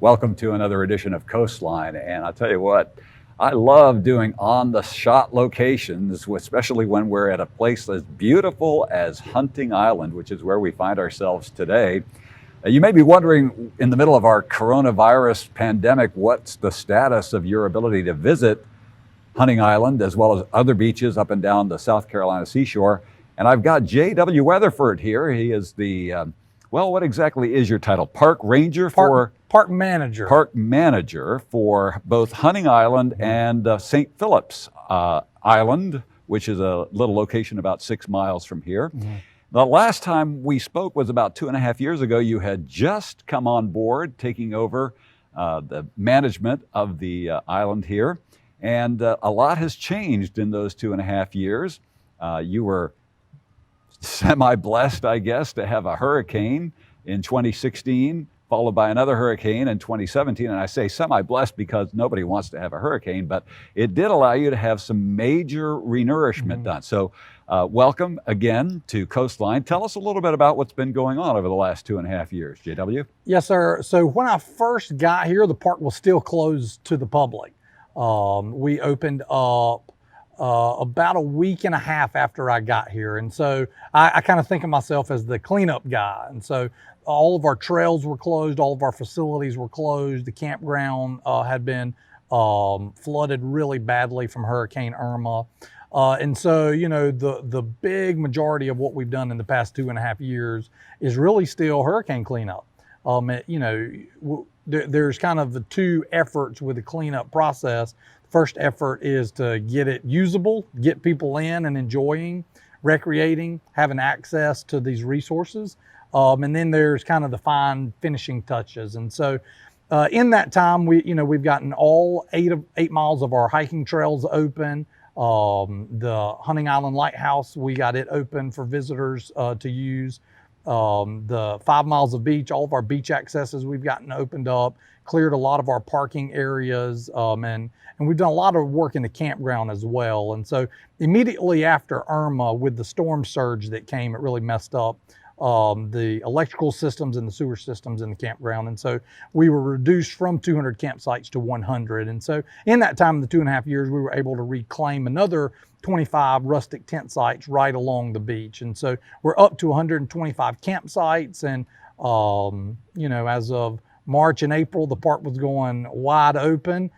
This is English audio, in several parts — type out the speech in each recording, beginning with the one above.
Welcome to another edition of Coastline. And I'll tell you what, I love doing on-the-shot locations, especially when we're at a place as beautiful as Hunting Island, which is where we find ourselves today. You may be wondering, in the middle of our coronavirus pandemic, what's the status of your ability to visit Hunting Island as well as other beaches up and down the South Carolina seashore. And I've got J.W. Weatherford here. He is the, well, what exactly is your title? Park Ranger for? Park Manager. Park Manager for both Hunting Island and St. Philip's Island, which is a little location about 6 miles from here. The last time we spoke was about 2.5 years ago. You had just come on board, taking over the management of the island here. And a lot has changed in those 2.5 years. You were semi-blessed, I guess, to have a hurricane in 2016, followed by another hurricane in 2017. And I say semi-blessed because nobody wants to have a hurricane, but it did allow you to have some major renourishment done. So welcome again to Coastline. Tell us a little bit about what's been going on over the last 2.5 years, JW. Yes, sir. So when I first got here, the park was still closed to the public. We opened up about a week and a half after I got here. And so I kind of think of myself as the cleanup guy. And so all of our trails were closed, all of our facilities were closed. The campground had been flooded really badly from Hurricane Irma. And so, you know, the big majority of what we've done in the past 2.5 years is really still hurricane cleanup. You know, there's kind of the two efforts with the cleanup process. First effort is to get it usable, get people in and enjoying, recreating, having access to these resources. And then there's kind of the fine finishing touches. And so in that time, we've gotten all 8 miles of our hiking trails open. The Hunting Island Lighthouse, we got it open for visitors to use. The 5 miles of beach, all of our beach accesses we've gotten opened up, cleared a lot of our parking areas, and we've done a lot of work in the campground as well. And so immediately after Irma, with the storm surge that came, it really messed up the electrical systems and the sewer systems in the campground. And so we were reduced from 200 campsites to 100. And so in that time, the 2.5 years, we were able to reclaim another 25 rustic tent sites right along the beach. And so we're up to 125 campsites. And, you know, as of March and April, the park was going wide open,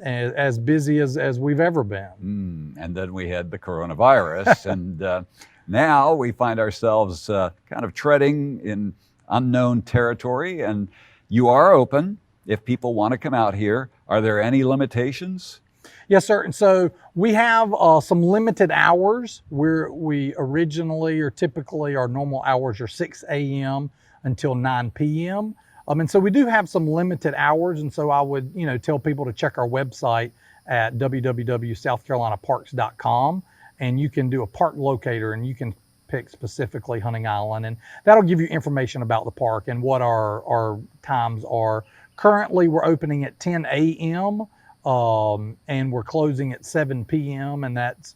as busy as we've ever been. And then we had the coronavirus. And now we find ourselves kind of treading in unknown territory. And you are open if people want to come out here. Are there any limitations? Yes, sir. And so we have some limited hours where we originally or typically our normal hours are 6 a.m. until 9 p.m. And so we do have some limited hours. And so I would, you know, tell people to check our website at www.southcarolinaparks.com, and you can do a park locator and you can pick specifically Hunting Island, and that'll give you information about the park and what our times are. Currently, we're opening at 10 a.m. And we're closing at 7 p.m. and that's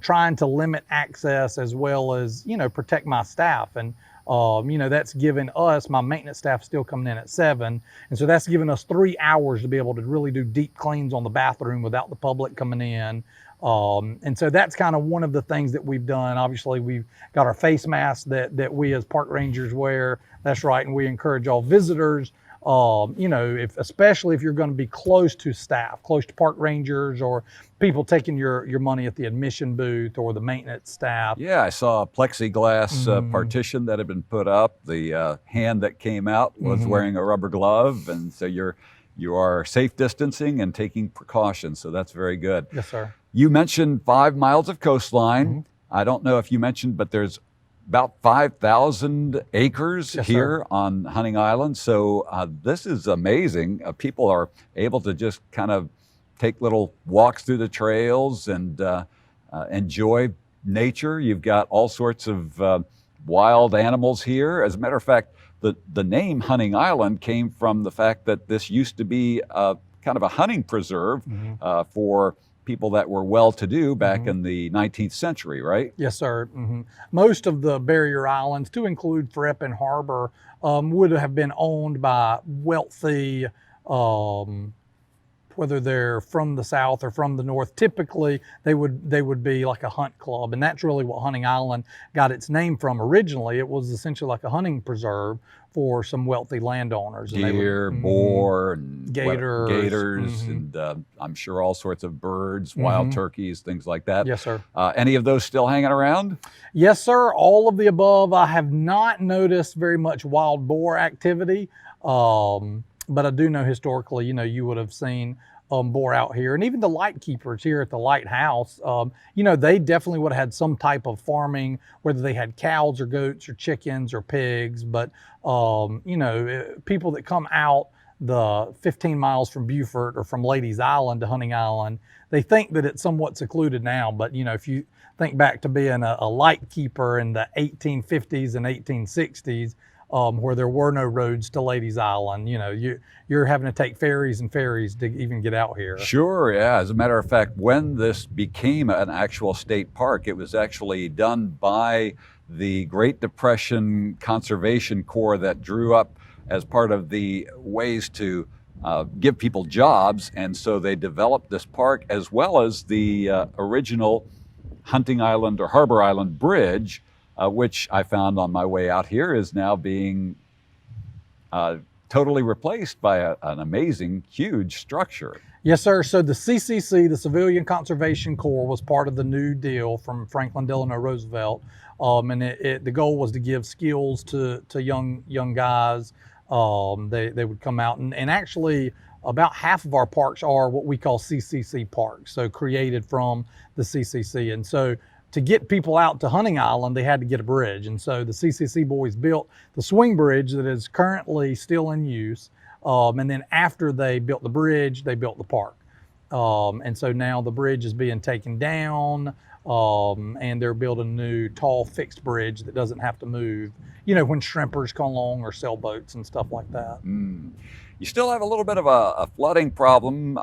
trying to limit access as well as, you know, protect my staff. And, you know, that's given us, my maintenance staff still coming in at 7. And so that's given us 3 hours to be able to really do deep cleans on the bathroom without the public coming in. And so that's kind of one of the things that we've done. Obviously, we've got our face masks that we as park rangers wear. That's right. And we encourage all visitors, you know, especially if you're going to be close to staff, close to park rangers or people taking your money at the admission booth or the maintenance staff. Yeah, I saw a plexiglass partition that had been put up. The hand that came out was wearing a rubber glove. And so you are safe distancing and taking precautions. So that's very good. Yes, sir. You mentioned 5 miles of coastline. I don't know if you mentioned, but there's about 5,000 acres here on Hunting Island. So this is amazing. People are able to just kind of take little walks through the trails and enjoy nature. You've got all sorts of wild animals here. As a matter of fact, the name Hunting Island came from the fact that this used to be kind of a hunting preserve for people that were well-to-do back in the 19th century, right? Yes, sir. Most of the barrier islands, to include Fripp and Harbor, would have been owned by wealthy, whether they're from the south or from the north. Typically, they would be like a hunt club, and that's really what Hunting Island got its name from originally. It was essentially like a hunting preserve for some wealthy landowners. And Deer, boar, and gators, and I'm sure all sorts of birds, wild turkeys, things like that. Yes, sir. Any of those still hanging around? Yes, sir. All of the above. I have not noticed very much wild boar activity, but I do know historically, you would have seen boar out here, and even the light keepers here at the Lighthouse, they definitely would have had some type of farming, whether they had cows or goats or chickens or pigs. But people that come out the 15 miles from Beaufort or from Ladies Island to Hunting Island, they think that it's somewhat secluded now. But if you think back to being a light keeper in the 1850s and 1860s, where there were no roads to Ladies Island, you're having to take ferries and ferries to even get out here. Sure, yeah. As a matter of fact, when this became an actual state park, it was actually done by the Great Depression Conservation Corps that drew up as part of the ways to give people jobs. And so they developed this park as well as the original Hunting Island or Harbor Island Bridge, which I found on my way out here is now being totally replaced by an amazing, huge structure. Yes, sir. So the CCC, the Civilian Conservation Corps, was part of the New Deal from Franklin Delano Roosevelt, and the goal was to give skills to young guys. They would come out, and actually about half of our parks are what we call CCC parks, so created from the CCC. And so to get people out to Hunting Island, they had to get a bridge. And so the CCC boys built the swing bridge that is currently still in use. And then after they built the bridge, they built the park. And so now the bridge is being taken down, and they're building a new tall fixed bridge that doesn't have to move, when shrimpers come along or sailboats and stuff like that. You still have a little bit of a flooding problem.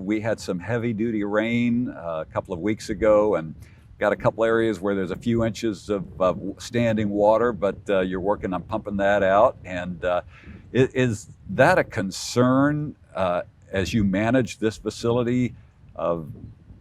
We had some heavy duty rain a couple of weeks ago, and got a couple areas where there's a few inches of standing water, but you're working on pumping that out. And is that a concern as you manage this facility?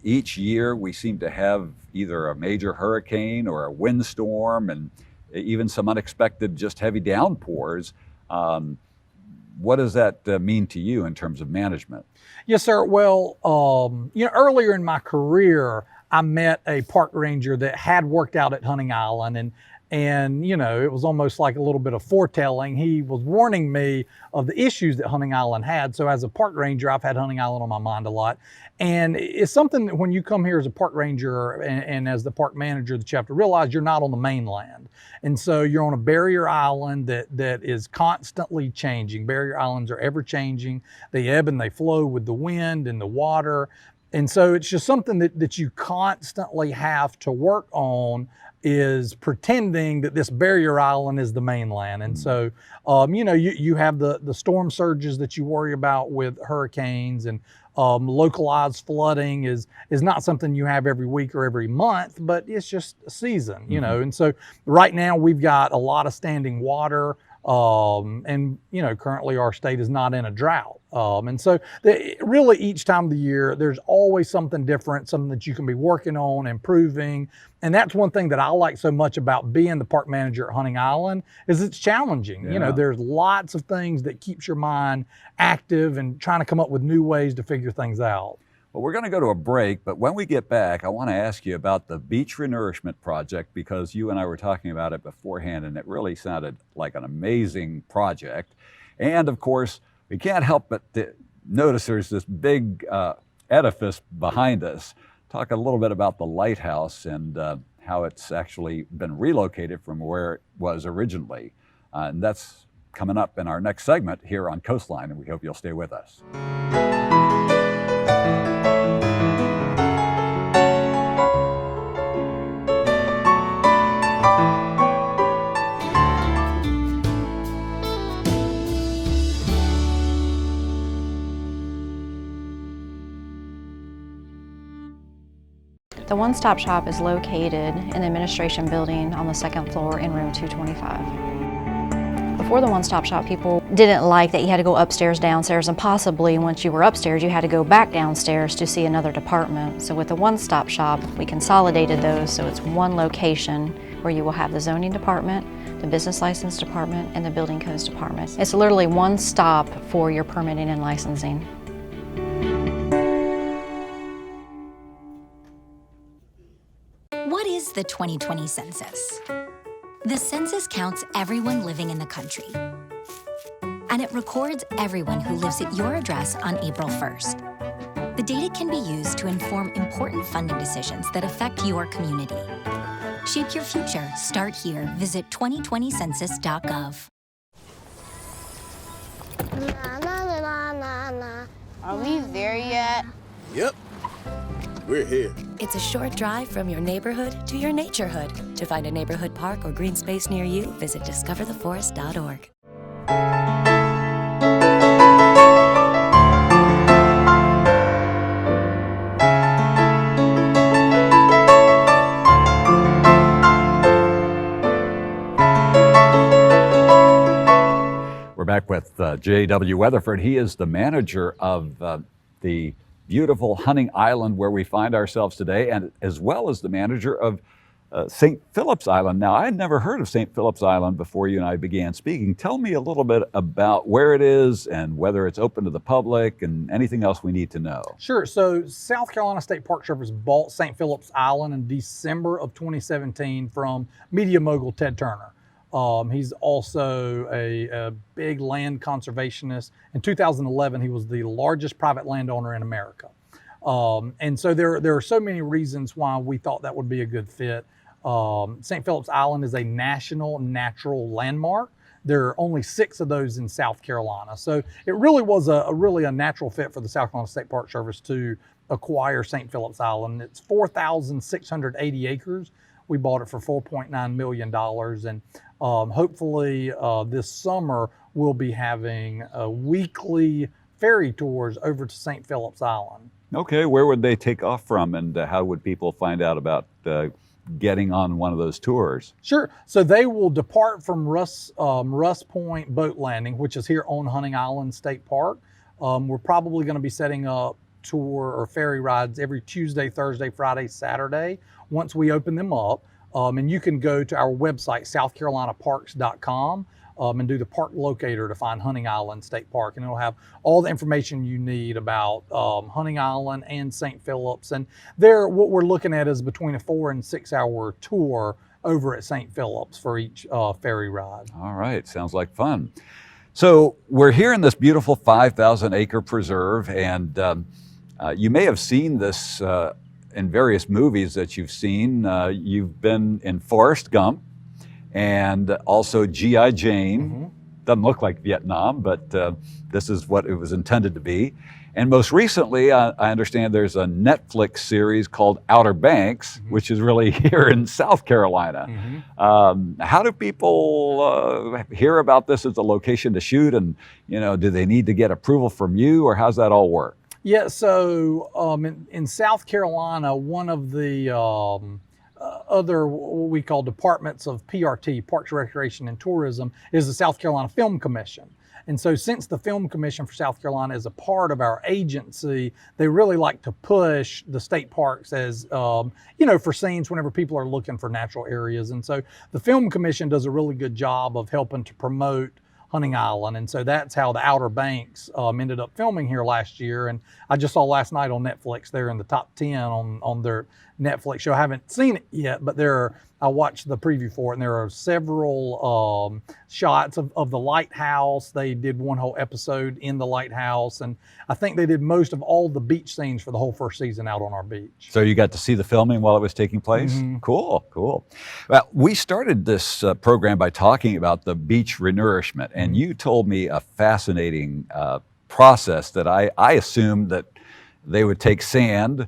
Each year we seem to have either a major hurricane or a windstorm and even some unexpected just heavy downpours. What does that mean to you in terms of management? Yes, sir. Well, earlier in my career, I met a park ranger that had worked out at Hunting Island, and it was almost like a little bit of foretelling. He was warning me of the issues that Hunting Island had. So as a park ranger, I've had Hunting Island on my mind a lot. And it's something that when you come here as a park ranger and as the park manager that you have to realize you're not on the mainland. And so you're on a barrier island that is constantly changing. Barrier islands are ever changing. They ebb and they flow with the wind and the water. And so it's just something that you constantly have to work on, is pretending that this barrier island is the mainland. And so, you have the storm surges that you worry about with hurricanes, and localized flooding is not something you have every week or every month, but it's just a season, And so right now we've got a lot of standing water. And currently our state is not in a drought. And so really each time of the year, there's always something different, something that you can be working on, improving. And that's one thing that I like so much about being the park manager at Hunting Island, is it's challenging. Yeah. There's lots of things that keeps your mind active and trying to come up with new ways to figure things out. Well, we're going to go to a break, but when we get back, I want to ask you about the Beach Renourishment Project, because you and I were talking about it beforehand, and it really sounded like an amazing project. And of course, we can't help but notice there's this big edifice behind us. Talk a little bit about the Lighthouse and how it's actually been relocated from where it was originally. And that's coming up in our next segment here on Coastline, and we hope you'll stay with us. The one-stop shop is located in the administration building on the second floor in room 225. Before the one-stop shop, people didn't like that you had to go upstairs, downstairs, and possibly once you were upstairs, you had to go back downstairs to see another department. So with the one-stop shop, we consolidated those so it's one location where you will have the zoning department, the business license department, and the building codes department. It's literally one stop for your permitting and licensing. What is the 2020 census? The census counts everyone living in the country, and it records everyone who lives at your address on April 1st. The data can be used to inform important funding decisions that affect your community. Shape your future. Start here. Visit 2020census.gov. Are we there yet? Yep, we're here. It's a short drive from your neighborhood to your naturehood. To find a neighborhood park or green space near you, visit discovertheforest.org. We're back with J.W. Weatherford. He is the manager of the beautiful hunting island where we find ourselves today, and as well as the manager of St. Philip's Island. Now, I had never heard of St. Philip's Island before you and I began speaking. Tell me a little bit about where it is and whether it's open to the public and anything else we need to know. Sure. So South Carolina State Park Service bought St. Philip's Island in December of 2017 from media mogul Ted Turner. He's also a big land conservationist. In 2011, he was the largest private landowner in America. And so there are so many reasons why we thought that would be a good fit. St. Philip's Island is a national natural landmark. There are only 6 of those in South Carolina. So it really was a natural fit for the South Carolina State Park Service to acquire St. Philip's Island. It's 4,680 acres. We bought it for $4.9 million. And hopefully this summer we'll be having weekly ferry tours over to St. Philip's Island. Okay, where would they take off from, and how would people find out about getting on one of those tours? Sure. So they will depart from Russ Point Boat Landing, which is here on Hunting Island State Park. We're probably going to be setting up tour or ferry rides every Tuesday, Thursday, Friday, Saturday once we open them up. And you can go to our website, southcarolinaparks.com, and do the park locator to find Hunting Island State Park. And it'll have all the information you need about Hunting Island and St. Philip's. And there, what we're looking at is between a 4 and 6 hour tour over at St. Philip's for each ferry ride. All right, sounds like fun. So we're here in this beautiful 5,000 acre preserve, and you may have seen this in various movies that you've seen. You've been in Forrest Gump and also G.I. Jane. Mm-hmm. Doesn't look like Vietnam, but this is what it was intended to be. And most recently, I understand there's a Netflix series called Outer Banks, mm-hmm. which is really here in South Carolina. Mm-hmm. How do people hear about this as a location to shoot? And, do they need to get approval from you, or how's that all work? Yeah, so in South Carolina, one of the other what we call departments of PRT, Parks, Recreation, and Tourism, is the South Carolina Film Commission. And so since the Film Commission for South Carolina is a part of our agency, they really like to push the state parks as, for scenes whenever people are looking for natural areas. And so the Film Commission does a really good job of helping to promote Hunting Island. And so that's how the Outer Banks ended up filming here last year. And I just saw last night on Netflix, they're in the top 10 on their Netflix show. I haven't seen it yet, but I watched the preview for it, and there are several shots of the Lighthouse. They did one whole episode in the Lighthouse, and I think they did most of all the beach scenes for the whole first season out on our beach. So you got to see the filming while it was taking place? Mm-hmm. Cool. Well, we started this program by talking about the beach renourishment, and you told me a fascinating process that I assumed that they would take sand,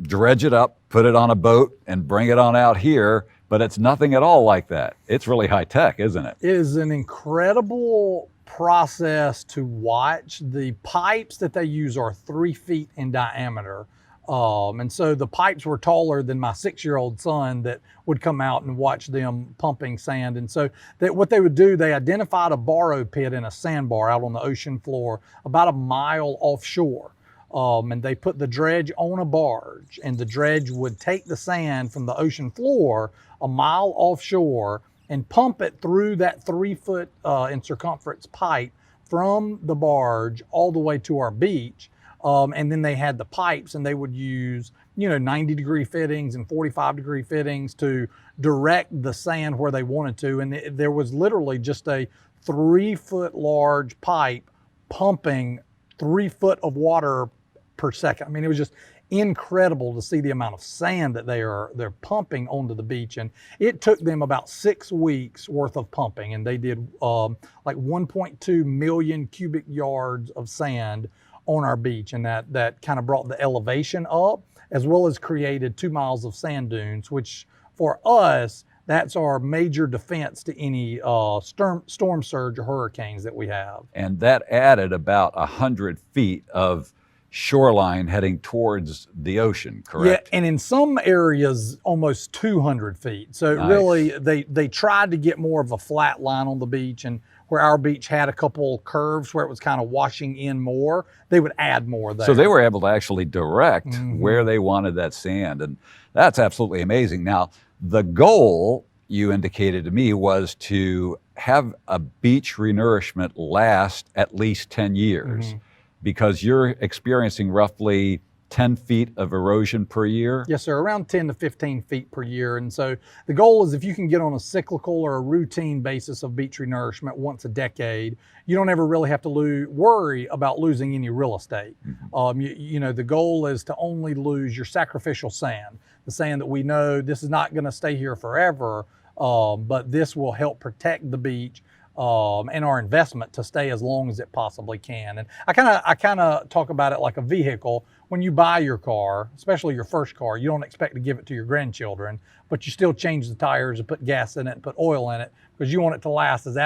dredge it up, put it on a boat, and bring it on out here. But it's nothing at all like that. It's really high tech, isn't it? It is an incredible process to watch. The pipes that they use are 3 feet in diameter. And so the pipes were taller than my 6-year-old son that would come out and watch them pumping sand. And so what they would do, they identified a borrow pit in a sandbar out on the ocean floor about a mile offshore. And they put the dredge on a barge, and the dredge would take the sand from the ocean floor a mile offshore and pump it through that 3-foot in circumference pipe from the barge all the way to our beach. And then they had the pipes, and they would use, 90-degree fittings and 45-degree fittings to direct the sand where they wanted to. And there was literally just a 3-foot large pipe pumping 3 foot of water per second. I mean, it was just incredible to see the amount of sand that they're pumping onto the beach. And it took them about 6 weeks worth of pumping, and they did like 1.2 million cubic yards of sand on our beach. And that kind of brought the elevation up, as well as created 2 miles of sand dunes, which for us, that's our major defense to any storm surge or hurricanes that we have. And that added about 100 feet of shoreline heading towards the ocean, correct? Yeah, and in some areas, almost 200 feet. So Nice. really, they tried to get more of a flat line on the beach, and where our beach had a couple curves where it was kind of washing in more, they would add more there. So they were able to actually direct where they wanted that sand, and that's absolutely amazing. Now, the goal, you indicated to me, was to have a beach renourishment last at least 10 years, because you're experiencing roughly 10 feet of erosion per year? Yes, sir, around 10 to 15 feet per year. And so the goal is, if you can get on a cyclical or a routine basis of beach renourishment once a decade, you don't ever really have to worry about losing any real estate. The goal is to only lose your sacrificial sand, the sand that we know this is not going to stay here forever, but this will help protect the beach and our investment to stay as long as it possibly can. And I kind of talk about it like a vehicle. When you buy your car, especially your first car, you don't expect to give it to your grandchildren, but you still change the tires and put gas in it and put oil in it, because you want it to last as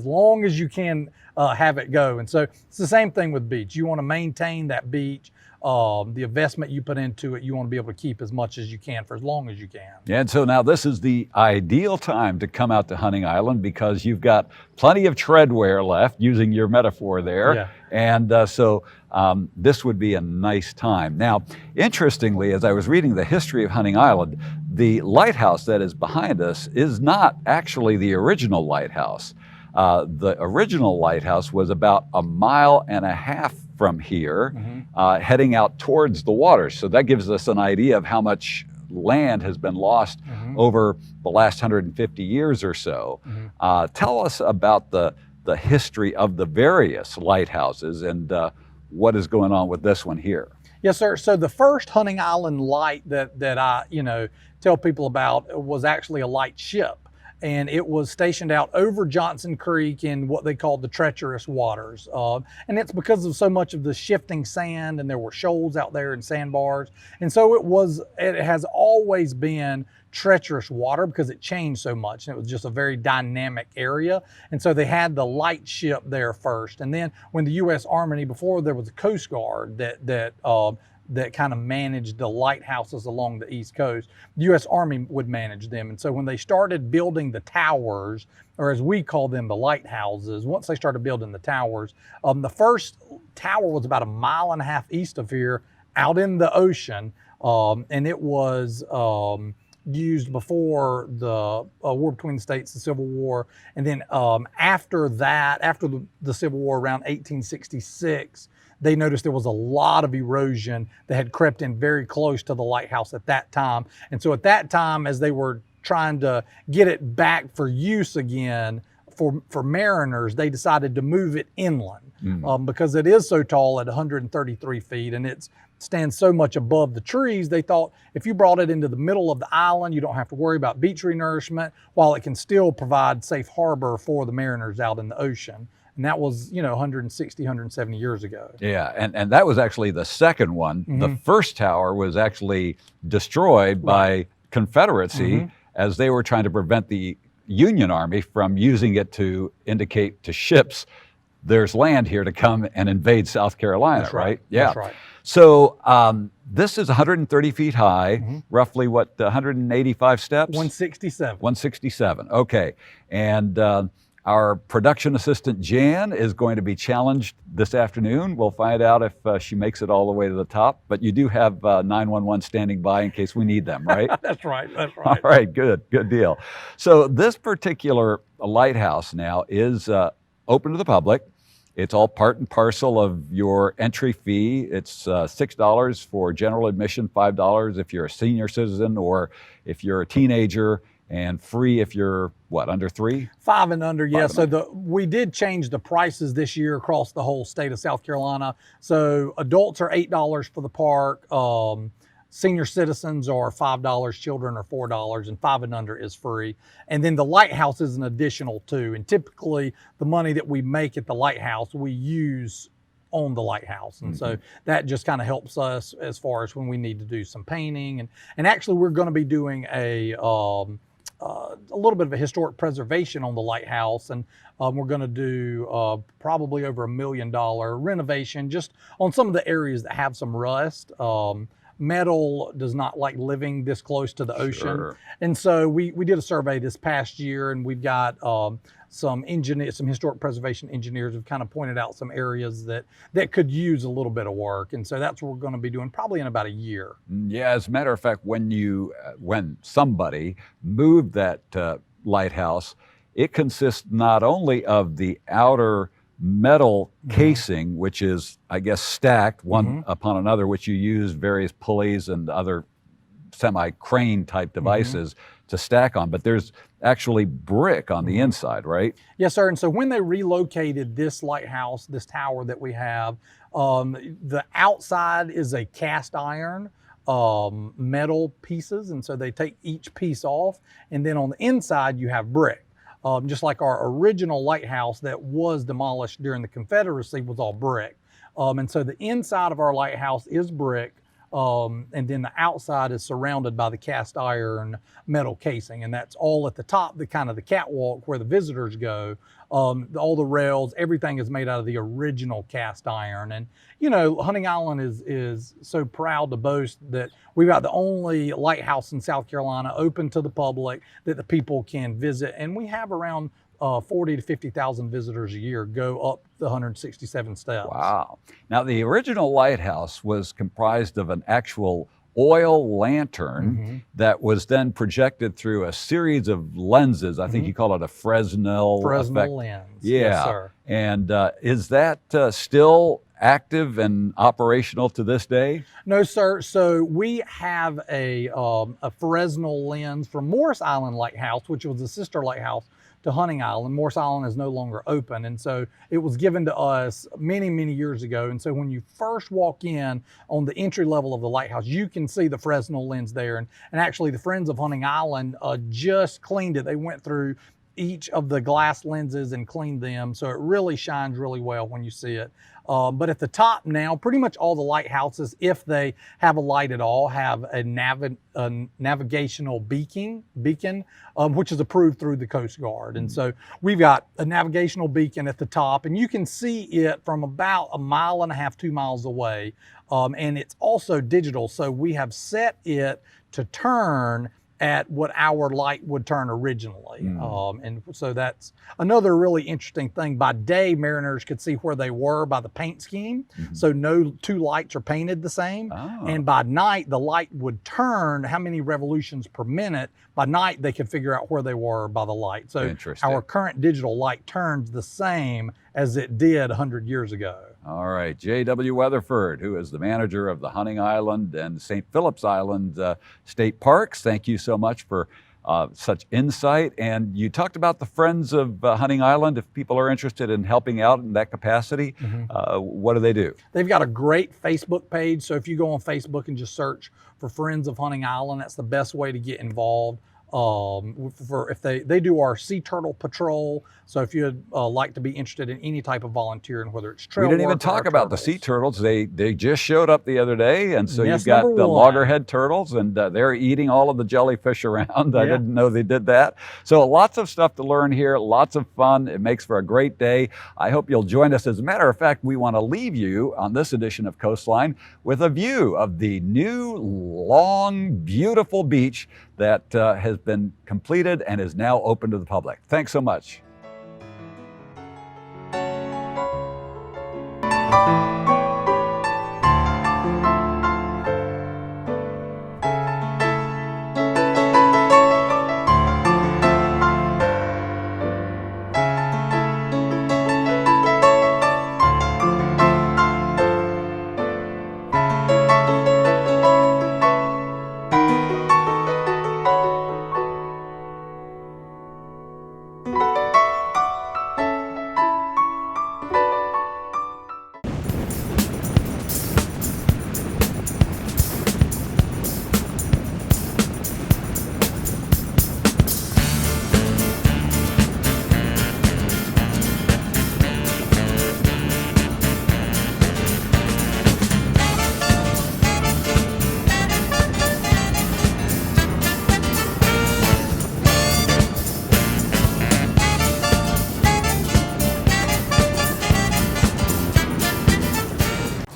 long as you can have it go. And so it's the same thing with beach. You want to maintain that beach. The investment you put into it, you want to be able to keep as much as you can for as long as you can. Yeah, and so now this is the ideal time to come out to Hunting Island, because you've got plenty of treadwear left, using your metaphor there. Yeah. And so this would be a nice time. Now, interestingly, as I was reading the history of Hunting Island, the lighthouse that is behind us is not actually the original lighthouse. The original lighthouse was about 1.5 miles from here, heading out towards the water. So that gives us an idea of how much land has been lost over the last 150 years or so. Tell us about the history of the various lighthouses and what is going on with this one here. Yes, sir. So the first Hunting Island light that I tell people about was actually a light ship. And it was stationed out over Johnson Creek in what they called the treacherous waters. And it's because of so much of the shifting sand, and there were shoals out there and sandbars. And so it has always been treacherous water because it changed so much. And it was just a very dynamic area. And so they had the light ship there first. And then when the U.S. Army, before there was a Coast Guard that kind of managed the lighthouses along the East Coast, the U.S. Army would manage them. And so when they started building the towers, or as we call them, the lighthouses, once they started building the towers, the first tower was about 1.5 miles east of here, out in the ocean, and it was used before the war between the states, the Civil War. And then after the Civil War, around 1866, they noticed there was a lot of erosion that had crept in very close to the lighthouse at that time. And so at that time, as they were trying to get it back for use again for mariners, they decided to move it inland because it is so tall at 133 feet and it stands so much above the trees. They thought if you brought it into the middle of the island, you don't have to worry about beach renourishment, while it can still provide safe harbor for the mariners out in the ocean. And that was, 160, 170 years ago. Yeah, and that was actually the second one. The first tower was actually destroyed by Confederacy as they were trying to prevent the Union Army from using it to indicate to ships there's land here to come and invade South Carolina, That's right. Yeah. That's right. So this is 130 feet high, roughly what, 185 steps? 167. 167, okay. And our production assistant, Jan, is going to be challenged this afternoon. We'll find out if she makes it all the way to the top, but you do have 911 standing by in case we need them, right? That's right. That's All right. right, good deal. So this particular lighthouse now is open to the public. It's all part and parcel of your entry fee. It's $6 for general admission, $5 if you're a senior citizen or if you're a teenager, and free if you're, what, under 3? 5 and under, yeah. and So we did change the prices this year across the whole state of South Carolina. So adults are $8 for the park. Senior citizens are $5, children are $4, and 5 and under is free. And then the lighthouse is an additional $2. And typically the money that we make at the lighthouse, we use on the lighthouse. And so that just kind of helps us as far as when we need to do some painting. And actually we're going to be doing a little bit of a historic preservation on the lighthouse, and we're going to do probably over $1 million renovation just on some of the areas that have some rust. Metal does not like living this close to the ocean. Sure. And so we did a survey this past year, and we've got some historic preservation engineers have kind of pointed out some areas that could use a little bit of work. And so that's what we're going to be doing probably in about a year. Yeah, as a matter of fact, when somebody moved that lighthouse, it consists not only of the outer metal casing, which is, I guess, stacked one upon another, which you use various pulleys and other semi-crane type devices to stack on, but there's actually brick on the inside, right? Yes, sir. And so when they relocated this lighthouse, this tower that we have, the outside is a cast iron metal pieces, and so they take each piece off, and then on the inside you have brick. Just like our original lighthouse that was demolished during the Confederacy was all brick. And so the inside of our lighthouse is brick, and then the outside is surrounded by the cast iron metal casing. And that's all at the top, the kind of the catwalk where the visitors go. All the rails, everything is made out of the original cast iron. And, you know, Hunting Island is so proud to boast that we've got the only lighthouse in South Carolina open to the public that the people can visit. And we have around 40 to 50,000 visitors a year go up the 167 steps. Wow. Now, the original lighthouse was comprised of an actual oil lantern that was then projected through a series of lenses. I think you call it a Fresnel effect. lens. Yeah. Yes, sir. And is that still active and operational to this day? No, sir. So we have a Fresnel lens from Morris Island Lighthouse, which was a sister lighthouse to Hunting Island. Morris Island is no longer open, and so it was given to us many, many years ago. And so when you first walk in on the entry level of the lighthouse, you can see the Fresnel lens there. And actually the Friends of Hunting Island just cleaned it. They went through each of the glass lenses and cleaned them, so it really shines really well when you see it. But at the top now, pretty much all the lighthouses, if they have a light at all, have a navigational beacon, which is approved through the Coast Guard. And so we've got a navigational beacon at the top, and you can see it from about 1.5 miles, 2 miles away. And it's also digital, so we have set it to turn at what our light would turn originally. And so that's another really interesting thing. By day, mariners could see where they were by the paint scheme. So no two lights are painted the same. And by night, the light would turn how many revolutions per minute. By night, they could figure out where they were by the light. So our current digital light turns the same as it did 100 years ago. All right, J.W. Weatherford, who is the manager of the Hunting Island and St. Philip's Island State Parks. Thank you so much for such insight. And you talked about the Friends of Hunting Island. If people are interested in helping out in that capacity, what do they do? They've got a great Facebook page. So if you go on Facebook and just search for Friends of Hunting Island, that's the best way to get involved. for if they do our sea turtle patrol. So if you'd like to be interested in any type of volunteering, whether it's trail We didn't even work or talk about the sea turtles. They just showed up the other day, and so you've Nest got number the one. loggerhead turtles, and they're eating all of the jellyfish around. I Yeah. didn't know they did that. So lots of stuff to learn here, lots of fun. It makes for a great day. I hope you'll join us. As a matter of fact, we want to leave you on this edition of Coastline with a view of the new, long, beautiful beach that has been completed and is now open to the public. Thanks so much.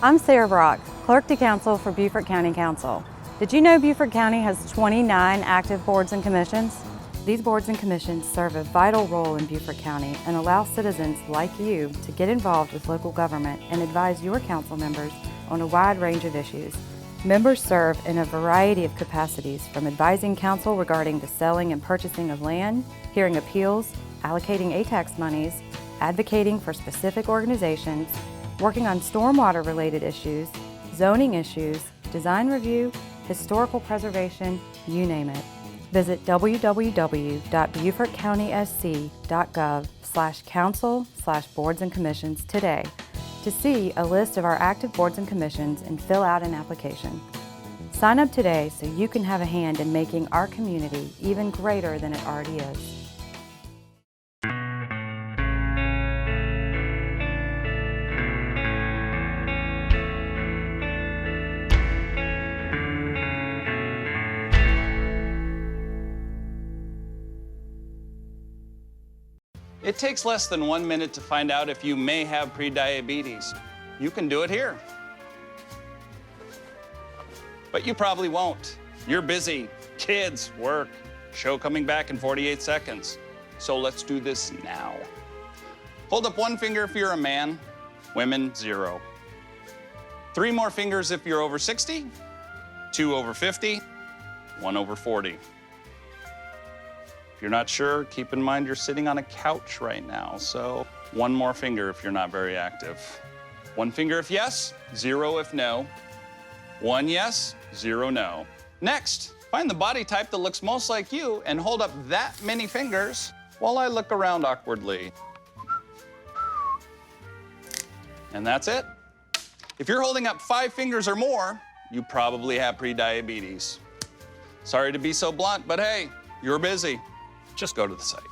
I'm Sarah Brock, Clerk to Council for Beaufort County Council. Did you know Beaufort County has 29 active boards and commissions? These boards and commissions serve a vital role in Beaufort County and allow citizens like you to get involved with local government and advise your council members on a wide range of issues. Members serve in a variety of capacities, from advising council regarding the selling and purchasing of land, hearing appeals, allocating ATAX monies, advocating for specific organizations, working on stormwater-related issues, zoning issues, design review, historical preservation, you name it. Visit www.beaufortcountysc.gov/council/boards and commissions today to see a list of our active boards and commissions and fill out an application. Sign up today so you can have a hand in making our community even greater than it already is. It takes less than 1 minute to find out if you may have prediabetes. You can do it here. But you probably won't. You're busy. Kids, work, show coming back in 48 seconds. So let's do this now. Hold up one finger if you're a man, women, 0. 3 more fingers if you're over 60, 2 over 50, 1 over 40. If you're not sure, keep in mind you're sitting on a couch right now, so 1 more finger if you're not very active. 1 finger if yes, 0 if no. 1 yes, 0 no. Next, find the body type that looks most like you and hold up that many fingers while I look around awkwardly. And that's it. If you're holding up 5 fingers or more, you probably have prediabetes. Sorry to be so blunt, but hey, you're busy. Just go to the site.